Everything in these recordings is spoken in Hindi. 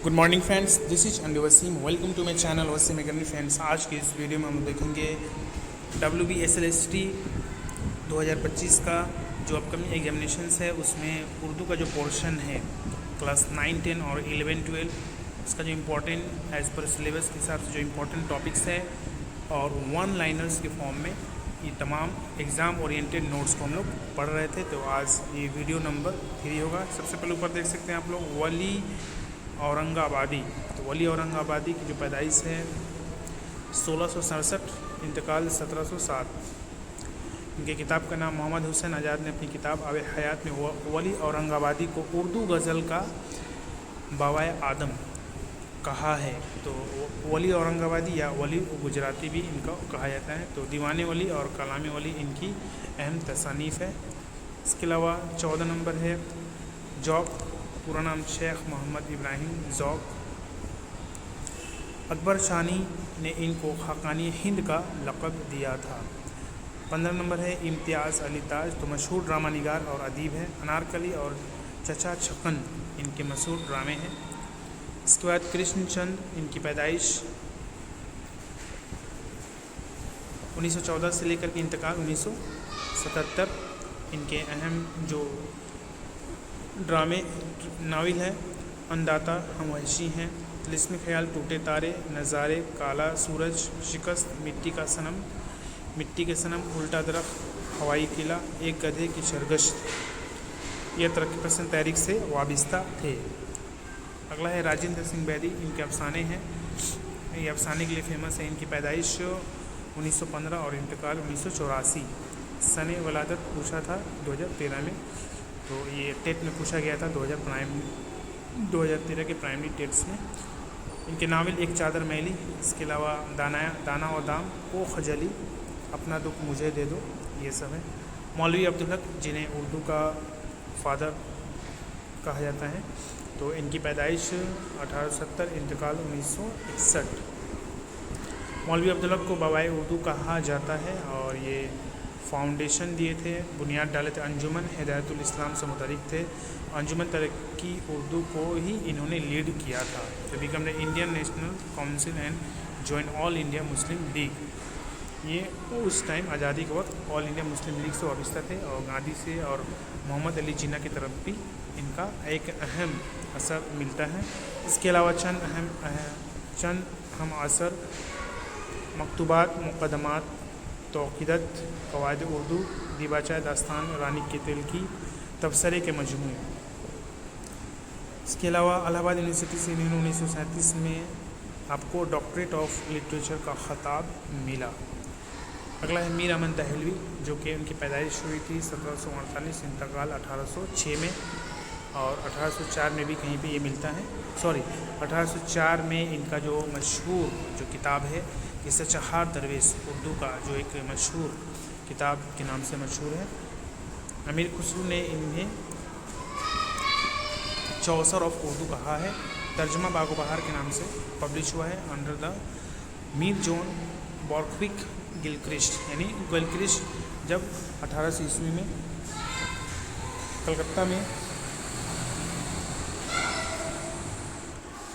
Good morning friends, this is अंडू Wasim. Welcome to my channel Wasim academy. Friends, आज के इस वीडियो में हम देखेंगे WBSLST 2025 का जो अपकमिंग एग्जामिनेशंस है उसमें उर्दू का जो पोर्शन है क्लास 9, 10 और 11, 12 इसका जो इम्पोर्टेंट एज पर सिलेबस के हिसाब से जो इम्पोर्टेंट टॉपिक्स है और वन लाइनर्स के फॉर्म में ये तमाम एग्ज़ाम ओरिएंटेड नोट्स को हम लोग पढ़ रहे थे। तो आज ये वीडियो नंबर 3 होगा। सबसे पहले ऊपर देख सकते हैं आप लोग वली औरंगाबादी। तो वली औरंगाबादी की जो पैदाइश है 1667, इंतकाल 1707। इनके किताब का नाम मोहम्मद हुसैन आज़ाद ने अपनी किताब आब हयात में वली औरंगाबादी को उर्दू गज़ल का बावाए आदम कहा है। तो वली औरंगाबादी या वली गुजराती भी इनका कहा जाता है। तो दीवाने वली और कलामी वली इनकी अहम तसानीफ़ है। इसके अलावा 14 नंबर है जौक, पूरा नाम शेख मोहम्मद इब्राहिम जौक। अकबर शानी ने इनको खाकानी हिंद का लक़ब दिया था। 15 नंबर है इम्तियाज़ अली ताज, तो मशहूर ड्रामा निगार और अदीब है। अनारकली और चचा छकन इनके मशहूर ड्रामे हैं। इसके बाद कृष्णचंद, इनकी पैदाइश 1914 से लेकर के इंतकाल 1977। इनके अहम जो ड्रामे नावल है अन्नदाता, हम वहशी हैं, तिलिस्मी ख्याल, टूटे तारे, नज़ारे, काला सूरज, शिकस्त, मिट्टी का सनम, मिट्टी के सनम, उल्टा दरख्त, हवाई किला, एक गधे की सरगश्त, यह तरक्की पसंद तहरीक से वाबिस्ता थे। अगला है राजेंद्र सिंह बैदी, इनके अफसाने हैं। ये अफसाने के लिए फेमस है। इनकी पैदाइश 1915 और इंतकाल 1984। सने वलादत पूछा था 2013 में। तो ये टेट में पूछा गया था 2013 के प्राइमरी टेट्स में। इनके नावल एक चादर मैली, इसके अलावा दाना और दाम, ओ खजली, अपना दुख मुझे दे दो, ये सब है। मौलवी अब्दुल हक, जिन्हें उर्दू का फादर कहा जाता है, तो इनकी पैदाइश 1870, इंतकाल 1961। मौलवी अब्दुल हक को बाबाए उर्दू कहा जाता है और ये फाउंडेशन दिए थे, बुनियाद डाले थे। अंजुमन हिदायतुल इस्लाम से मुतल्लिक़ थे। अंजुमन तरक्की उर्दू को ही इन्होंने लीड किया था। तो become the Indian national council and join all India Muslim league. ये उस टाइम आज़ादी के वक्त ऑल इंडिया मुस्लिम लीग से वाबस्ता थे और गांधी से और मोहम्मद अली जिन्ना की तरफ भी इनका एक अहम असर मिलता है। इसके अलावा चंद हम असर, मकतूबात, मुक़द्दमात, तौक़ीदत, क़वायद उर्दू, दिबाचा दास्तान, रानी के तेल की, तबसरे के मजमूए। इसके अलावा इलाहाबाद यूनिवर्सिटी से 1937 में आपको डॉक्टरेट ऑफ लिटरेचर का ख़ताब मिला। अगला है मीर अमन दहलवी, जो कि उनकी पैदाइश हुई थी 1748, इंतकाल 1806 में और 1804 में भी कहीं पे ये मिलता है। 1804 में इनका जो मशहूर जो किताब है इससे चहार दरवेश, उर्दू का जो एक मशहूर किताब के नाम से मशहूर है। अमीर खुसरू ने इन्हें चौसर ऑफ उर्दू कहा है। तर्जमा बागो बहार के नाम से पब्लिश हुआ है अंडर द मीर जॉन बॉर्कविक गिलक्रिस्ट, यानी गिलक्रिस्ट जब 1800 ईस्वी में कलकत्ता में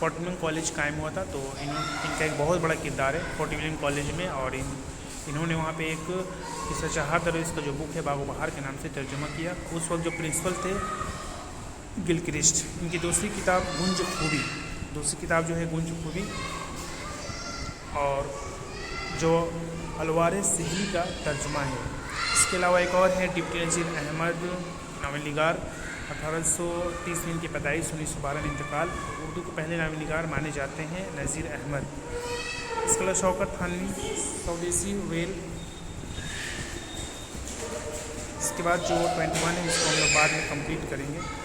फोर्ट विलियम कॉलेज कायम हुआ था, तो इनका एक बहुत बड़ा किरदार है फोर्ट विलियम कॉलेज में। और इन्होंने वहाँ पे एक किस्सा चहार दरवेश का जो बुक है बागो बहार के नाम से तर्जुमा किया। उस वक्त जो प्रिंसिपल थे गिलक्रिस्ट। इनकी दूसरी किताब गुंज खूबी, दूसरी किताब जो है गुंज खूबी, और जो अलवार सिहली का तर्जुमा है। इसके अलावा एक और है डिप्टी नज़ीर अहमद, नावल निगार, 1830 में इनकी पैदाइश, 1912 में इंतकाल। उर्दू के पहले नावल निगार माने जाते हैं नज़ीर अहमद। इसके अलावा शौकत थानवी, स्वदेशी वेल। इसके बाद जो 21 है इसको हम लोग बाद में कंप्लीट करेंगे।